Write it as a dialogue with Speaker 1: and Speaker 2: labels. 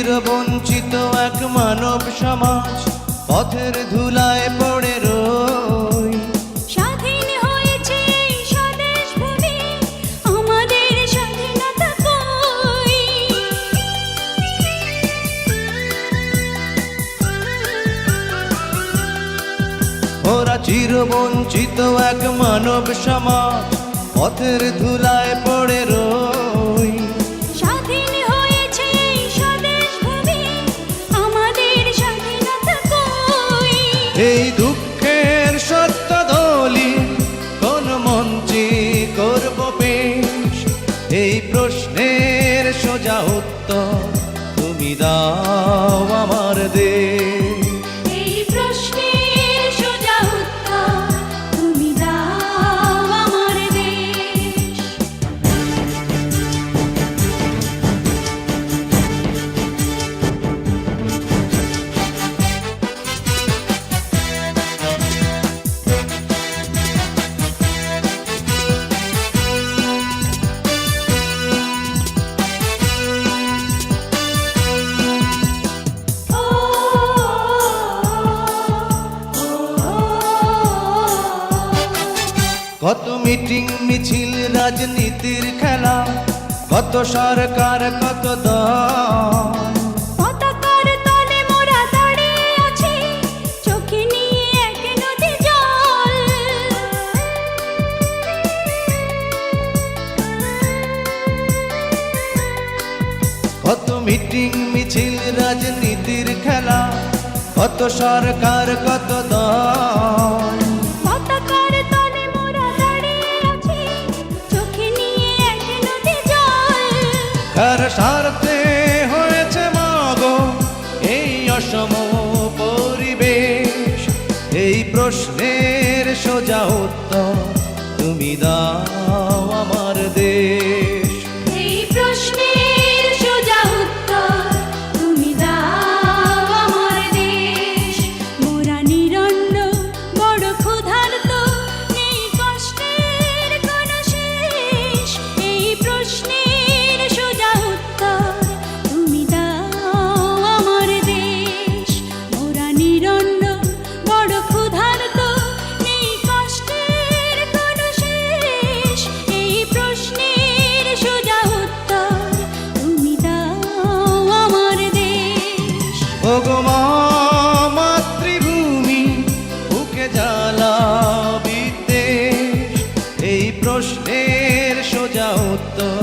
Speaker 1: চিরবঞ্চিত এক মানব সমাজ পথের ধুলায় পড়ে রই।
Speaker 2: স্বাধীন হয়েছে এই স্বদেশ ভূমি, আমাদের স্বাধীনতা কই?
Speaker 1: ওরা চিরবঞ্চিত এক মানব সমাজ পথের ধুলায় পড়ে রই।
Speaker 2: স্বাধীন হয়েছে এই স্বদেশ ভূমি, আমাদের স্বাধীনতা কই?
Speaker 1: এই দুঃখের সত্য দলি কোন মঞ্চে করব পেশ? এই প্রশ্নের সোজা উত্তর তুমি দাও আমার দেশ।
Speaker 2: এই প্রশ্নের সোজা উত্তর তুমি দাও আমার দেশ।
Speaker 1: কত মিটিং মিছিল রাজনীতির খেলা, কত সরকার কত দল।
Speaker 2: পতাকার তলে মোরা দাঁড়িয়ে আছি, চোখে নিয়ে এক নদী জল।
Speaker 1: কত মিটিং মিছিল রাজনীতির খেলা, কত সরকার কত দল।
Speaker 2: পতাকার তলে মোরা দাঁড়িয়ে আছি, চোখে নিয়ে এক নদী জল।
Speaker 1: কার স্বার্থে হয়েছে মাগো এই অসম পরিবেশ? এই প্রশ্নের সোজা উত্তর তুমি দাও আমার দেশ।
Speaker 2: এই প্রশ্নের সোজা উত্তর তুমি দাও আমার দেশ। মোরা নিরন্ন বড় ক্ষুধার্ত, নেই কষ্টের কোনো শেষ। এই প্রশ্নের সোজা উত্তর তুমি দাও আমার দেশ। মোরা নিরন্ন বড় ক্ষুধার্ত, নেই কষ্টের কোনো শেষ। এই প্রশ্নের সোজা উত্তর তুমি দাও আমার দেশ।
Speaker 1: ওগো মা মাতৃভূমি, বুকে জ্বালা বিদ্বেষ। এই প্রশ্নের সোজা উত্তর